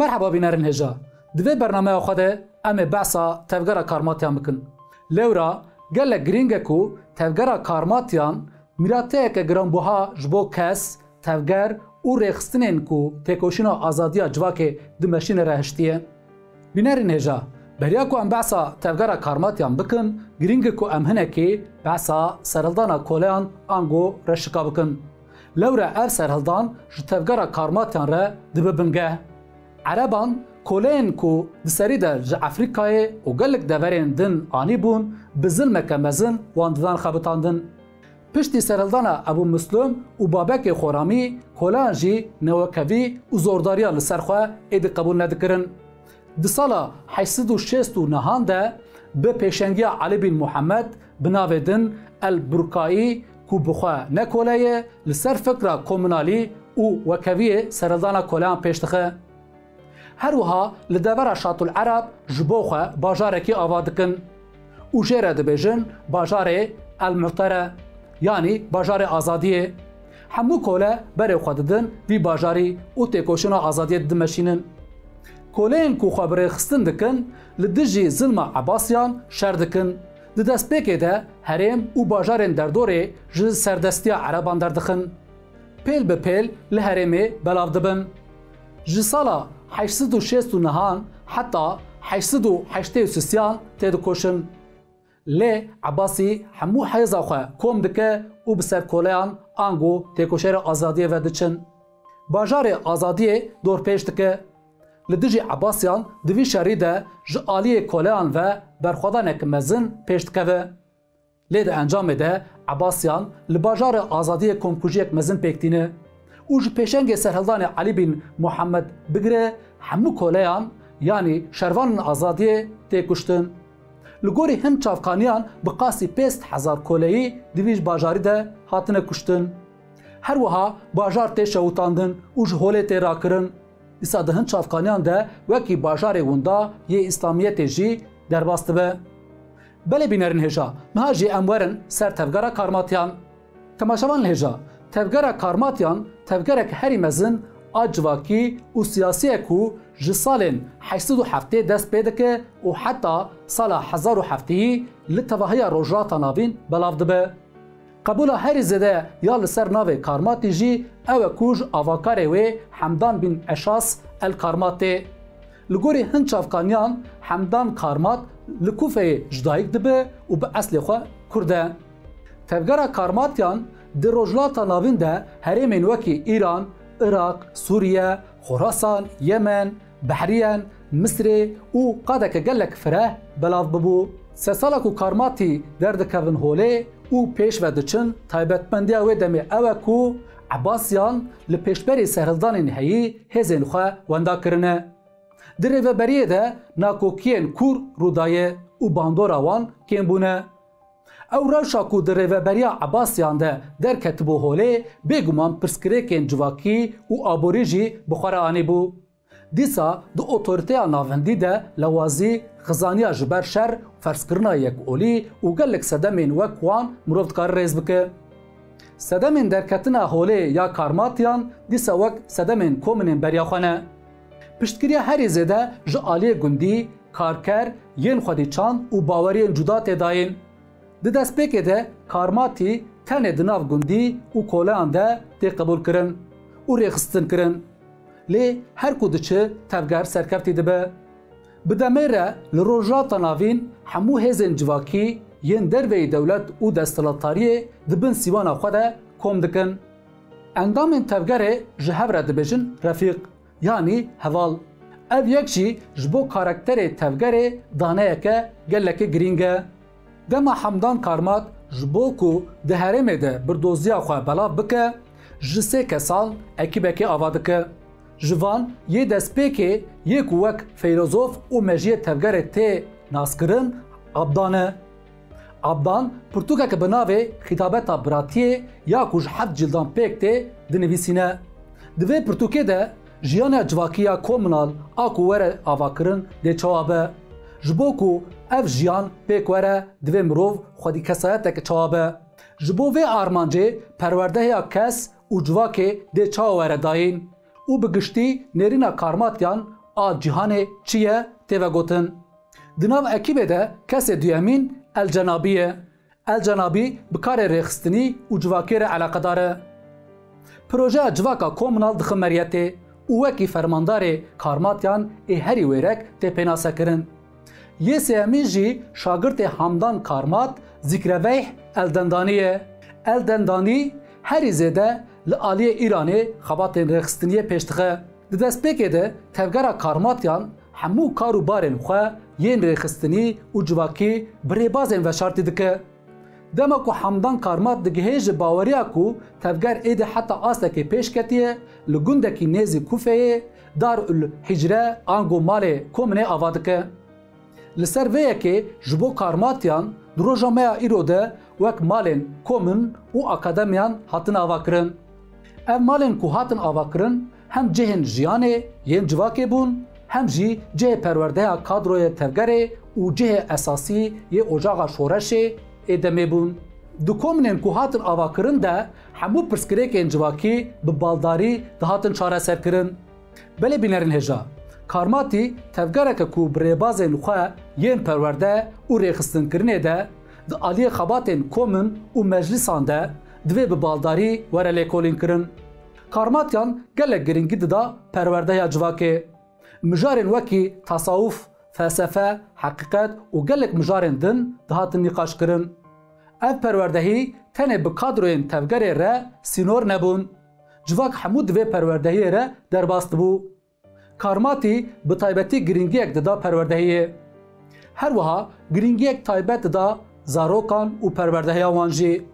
مرحبا بینرین هجا دوی برنامه خود ام بحثا تفگرا کارماتیان بکن لورا گل گرینگه کو تفگرا کارماتیان میراته که گرانبوها جبو کس تفگر او ریخستنین کو تکوشینا آزادیا جواک دمشین رهشتیه بینرین هجا بریا کو ام بحثا تفگرا کارماتیان بکن گرینگه کو ام هنه که بحثا سرلدانا کولیان آنگو رشکا بکن لورا اف سرهلدان جو تفگرا کارماتیان را دببنگه عربان کولین کو دسری در ج افریقای و گلک دورین دن آنی بون بزلمک مزن وانددان خبتاندن. پشتی سرلدان ابو مسلم و بابک خورامی کولان جی نوکوی و زورداریا لسرخوا ایدی قبول ندکرن. دی سالا 869 ده به پیشنگی علی بن محمد بناو دن البرکایی کو بخوا نکولایه لسر فکر کومنالی و وکوی سرلدان کولان پیشتخه. هر وها لدور شاط العرب جبوخه باجارکی آوادکن و جیره دبیجن باجار المعتره یعنی باجار آزادیه همو کوله بره خوددن وی باجاری و تکوشنا آزادیه دمشینن کوله کو خبره خستن دکن لدجی ظلم عباسیان شر دکن دست پیکه ده هرم و باجارن در دوره جز سردستی عربان دردخن پیل به پیل لهرمه بلاو دبن جسالا 869 حتی 883 تید کوشن لی عباسی همو حیزا خواه کوم دکه و بسر کولیان آنگو تیکوشیر آزادیه و دچن باجار آزادیه دور پیش دکه لدجی عباسیان دوی شری ده جعالی کولیان و برخوادانک مزن پیش دکه و لی ده انجام ده عباسیان لباجار آزادیه کومکوژیک مزن پیکتینه و جو پیشنگ سرهلدان علی بن محمد بگره همو کولیان یعنی شروان آزادیه تیکشتن لگوری هند چافکانیان بقاسی 50,000 کولیی دویج باجاری ده هاتنه کشتن هر وها باجار تی شوتاندن و جو هوله تی راکرن ایسا ده هند چافکانیان ده وکی باجار وندا یه اسلامیت جی درباست به بله بینرین هجا مهاجی امورن سر تفگرا کارماتیان تماشاوان هجا تفگرا کارماتیان تفگرک هری مزن آجواکی و سیاسی کو جسالن 807 دست پیدکه و حتی سال 1007 لتواهی روجرات ناوین بلاو دبه. قبول هری زده یا لسر ناو کارماتی جی او کوج آواکاره و حمدان بن اشاس الکارماتی. لگوری هند چافکانیان حمدان کارمات لکوفه جدایک دبه و به اصل خواه کرده. تفگرا کارماتیان در روجرات ناوین ده هریمین وکی ایران، عراق، سوریه، خراسان، یمن، بحریان، مصر و قادک گلک فره بلاو ببو. سه سالا کو کارماتی درد کون هوله و پیش و دچن تایبتمندی و دمی او کو عباسیان لپیشبری سهرلدان نهایی هزین خواه وندا کرنه. در ریوبریه ده ناکوکین کور رودایه و باندورا وان کین بونه. او روشا کو در ریوبریا عباسیان ده در کتبو هوله بگمان پرسکریکین جواکی و آبوریجی بخوره آنی بو. دیسا دو اوتوریته ناوندی ده لوازی خزانیا جبر شر فرسکرنا یک اولی و گلک صدمین وکوان مروفتکار ریز بکه. صدمین در کتنا هوله یا کارماتیان دیسا وک صدمین کومنین بریا خانه. پشتگیری هری زده جعالی گندی، کارکر، ین خودی چاند و باورین جدا تداین. دست پیکه ده کارماتی تنه دناف گندی و کولان ده تی قبول کرن و ریخستن کرن. لی هر کودچه تفگر سرکفتی دبه. بدمیره لروجات ناوین همو هزین جواکی ین دروی دولت و دستلاتاریه دبن سیوانا خوده کوم دکن. اندامین تفگره جهور دبجن رفیق یعنی هوال. او یک جی جبو کارکتر تفگره دانه که گلک گرینگه. دما حمدان کارمات جبو کو ده هرمه ده بردوزیا خواه بلا بکه جسه کسان اکیبکی آوادکه. جوان یه دست پیکه یک وک فیلوزوف و مجیه تفگر تی ناسکرن عبدانه. عبدان پرتوکه که بناوه خطابتا براتیه یا کج 7 جلدان پیک تی دنویسینه. دوی پرتوکه ده جیان جواکیا کومنال آکو وره آواکرن ده چوابه. جبو کو اف جیان پیک وره دوی مروف خودی کسایت که چوابه. جبو وی آرمانجه پرورده یا کس و جواکه ده چاو وره داین. او بگشتی نرینا کارماتیان a cîhanê çi ye têve gotin. Di nav ekîbê de kesê duyemîn Elcenabî ye. Elcenabî bi karê rêxistinî û civakê re eleqedar e. Projeya civaka komunal di Ximeriyetê û wekî fermandarê karmatiyan ê herî wêrek tê pênasekirin. Yê sêyemîn jî şagirtê Hamdan Karmat Zikreveyh Eldendanî ye. Eldendanî herî zêde li aliyê Îranê xebatên rêxistiniyê pêş dixe. Di destpêkê de tevgera karmatiyan hemû kar û barên xwe yên rêxistinî û civakî bi rêbazên veşartî dike. Dema ku Hamdan Karmat digihê ji baweriya ku tevger êdî heta astekê pêş ketiye li gundekî nêzî Kufeyê Darül Hicre ango malê Komînê ava dike. Li ser vê yekê ji bo karmatiyan di roja meya îro de wek malên komîn û akademiyan hatin avakirin. Ev malên ku hatin avakirin hem cihên jiyanê yên civakê bûn, hem jî cihê perwerdeya kadroya tevgerê û cihê esasî yê ocaxa şoreşê êdemê bûn. Di komînên ku hatin avakirin de hemû pirsgirêkên civakî bi baldarî dihatin çareserkirin. Belê bînerin hêja. Karmatî tevgereke ku bi rêbazên xwe yên perwerde û rêxistinkirinê de di aliyê xebatên komîn û meclîsan de divê bi baldarî were lêkolînkirin. Karmatiyan gelek giringî dida perwerdeya civakê. Mijarên wekî tasawuf, felsefe, heqîqet û gelek mijarên din dihatin nîqaşkirin. Ev perwerdehî tenê bi kadroyên tevgerê re sînor nebûn. Civak hemû divê perwerdehiyê re derbas dibû. Karmatî bi taybetî giringiyek dida perwerdehiyê. Her wiha giringiyek taybet dida zarokan û perwerdehiya wan jî.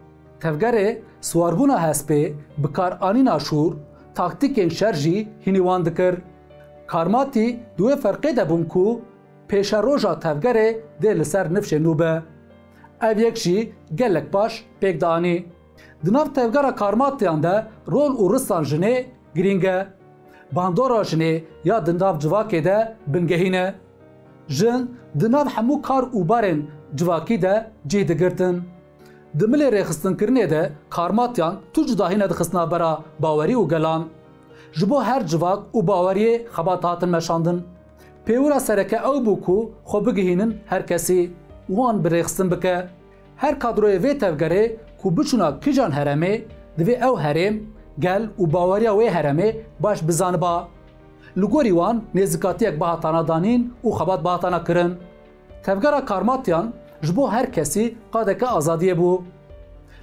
Tevgerê swarbûna hespê, bikaranîna şûr, taktîkên şer jî hînî wan dikir. Karmatî di wê ferqê de bûn ku pêşeroja tevgerê dê li ser nifşê nû be. Ev yek jî gelek baş pêk dianî. Di nav tevgera karmatiyan de rol û ristan jinê giring e. Bandora jinê ya di nav civakê de bingehîne. Jin di nav hemû kar û barên civakî de cih digirtin. Di milê rêxistinkirinê de karmatiyan tu cudahîne dixistina bera bawerî û gelan. Ji bo her civak û baweriyê xebat hatin meşandin. Pêwira sereke ew bû ku xwe bigihînin her kesî wan bi rêxistin bike. Her kadroyê vê tevgerê ku biçûna kîjan herêmê divê ew herêm, gel û baweriya wê herêmê baş bizaniba. Li gorî wan nêzîkatiyek bihatana danîn û xebat bihatana kirin. Tevgera karmatiyan ji bo her kesî qadeke azadiyê bû.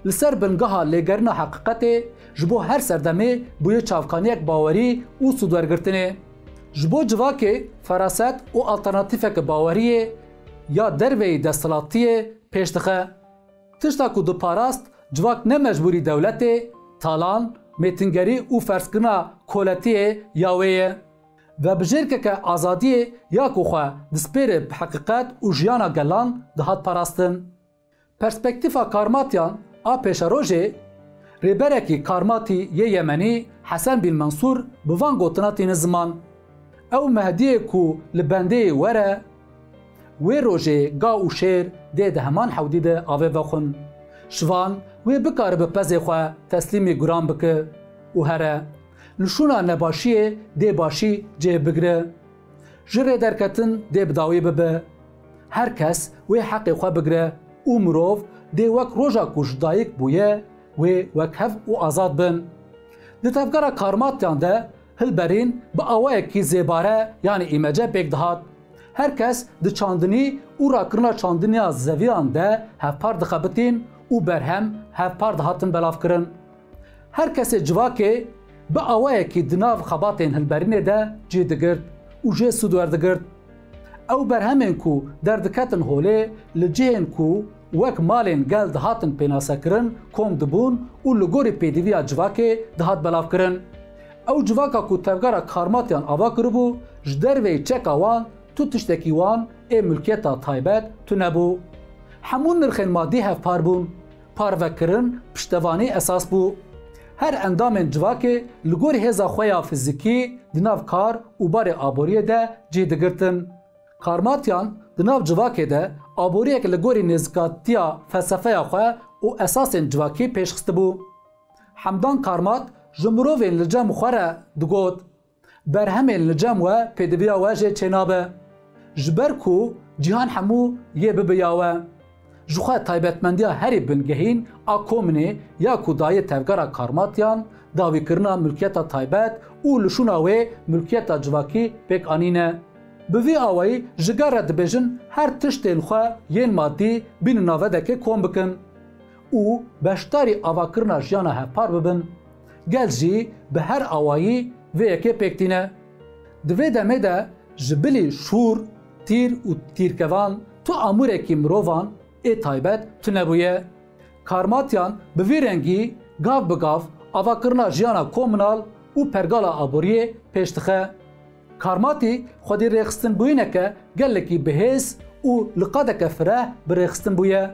Li ser bingeha lêgerîna heqîqetê ji bo her serdemê bûye çavkaniyek bawerî û sûdwergirtinê. Ji bo civakê feraset û alternatîfeke baweriyê ya derveyî desthilatiyê pêş dixe. Tişta ku diparast civak ne mecbûrî dewletê, talan, mêtingerî û ferskirina koletiyê ya wê ye. Ve bijêrkeke azadiyê ya ku xwe dispêrê bi heqîqet û jiyana gelan dihat parastin. Perspektîfa karmatiyan a pêşerojê rêberekî karmatî yê Yemenî Hesen Bin Mensûr bi van gotina tîne ziman. Ew Mehdiyê ku li bendeyê were, wê rojê ga û şêr dê di heman hewdî de avê vexwin. Şivan wê bikare bi pezê xwe teslîmê guran bike û here. Li şûna nebaşiyê dê başî cêv bigire. Ji rê derketin dê bi dawî bibe. Her kes wê heqê xwe bigire û mirov dê wek roja ku ji dayîk bûye wê wek hev û azad bin. Di tevgera karmatiyan de hilberîn bi awayekî zêbare yanî îmece pêk dihat. Her kes di çandinî û rakirina çandiniya zeviyan de hevpar dixebitin û berhem hevpar dihatin belavkirin. Her kesê civakê bi awayekî di nav xebatên hilberînê de cih digirt û jê sûdwerdigirt. Ew berhemên ku derdiketin holê li cihên ku wek malên gel dihatin pênasekirin kom dibûn û li gorî pêdîviya civakê dihat belavkirin. Ew civaka ku tevgera karmatiyan ava kiribû ji derveyê çeka wan tu tiştekî wan ê milketa taybet tu nebû. Hemû nirxên madî hevpar bûn. Parvekirin piştevanî esas bû. Her endamên civakê li gorî hêza xwe ya fîzîkî di nav kar û barê aboriyê de cih digirtin. Karmatiyan di nav civakê de aboriyek li gorî nêzîkatiya felsefeya xwe û esasên civakî pêşxistibû. Hemdan Karmat ji mirovên li cem xwe re digot. berhemên li cem we pêdiviya we jê çênabe ji ber ku cîhan hemû yê bibiya we ji xwe taybetmendiya herî bingehîn a komînê ya ku dayê tevgera karmatiyan dawîkirina milkiyeta taybet û li şûna wê milkiyeta civakî pêk anîne. Bi vî awayî ji gere dibêjin her tiştên xwe yên maddî bînin navedekê kom bikin û beşdarî avakirina jiyana hevpar bibin. Gel jî bi her awayî vê yekê pêktîne. Di vê demê de ji bilî şûr, tîr û tîrkevan tu amûrekî mirovan ê taybet tunebûye. Karmatiyan bi vî rengî gav bi gav avakirina jiyana komînal û pergala aboriyê pêş dixe. Karmatî xwedî rêxistinbûyîneke gelekî bihêz û li qadeke fireh bi rêxistin bûye.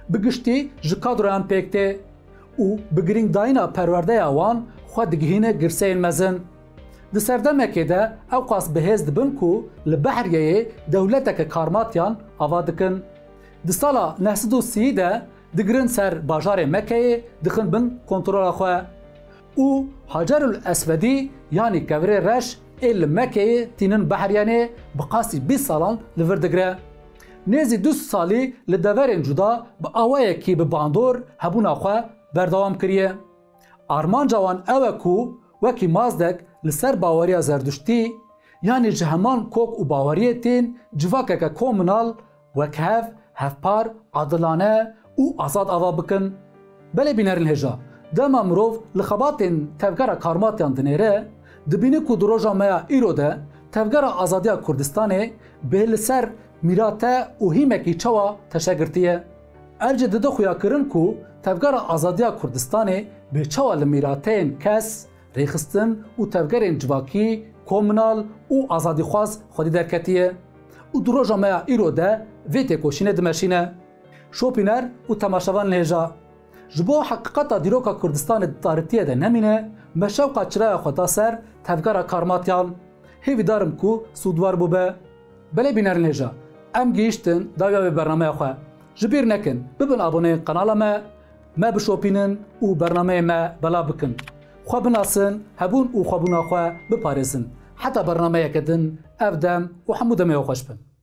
Bi giştî ji kadroyan pêk tê û bi girîngdayîna perwerdeya wan xwe digihîne girseyên mezin. Di serdemekê de ew qas bihêz dibin ku li Behriyeyê dewleteke karmatiyan ava dikin. Di sala 1930 de digirin ser bajarê Mekeyê dixin bin kontrola xwe û Hacerul Esvedî yanî kevirê reş ê li Mekeyê tînin Behriyanê bi qasî 20 salan li vir digire. Nêzî 2 salî li deverên cuda bi awayekî bi bandor hebûna xwe berdewam kiriye. Armanca wan ew e ku wekî mazdek li ser baweriya zerdüştî yanî ji heman kok û baweriyê tên civakeke komînal wek hev, hevpar, adilane û azad ava bikin. Belê bînerin hêja, dema mirov li xebatên tevgera karmatiyan dinêre, dibîne ku di roja me ya îro de tevgera azadiya Kurdistanê bê li ser mîrate û hîmekî çawa teşegirtiye. Er jî dide xuyakirin ku tevgera azadiya Kurdistanê bê çawa li mîrateyên kes, rêxistin û tevgerên civakî, komînal û azadîxwaz xwedî derketiye û di roja me ya îro de vê têkoşînê dimeşîne. Şopîner û temaşevan lêja ji bo heqîqeta dîroka Kurdistanê di tarîtiye de nemîne, me şewqa çiraya xwe da ser tevgera karmatiyan. Hêvî darim ku sûdwar bûbe. Belê bînerin hêja, em gihîştin dawiya vê bernameya xwe. Ji bîr nekin, bibin aboneyên kanala me bişopînin û bernameyê me bela bikin. Xwe binasin, hebûn û xwebûna xwe biparêzin. Heta bernameyeke din, ev dem û hemû demê xweş bin.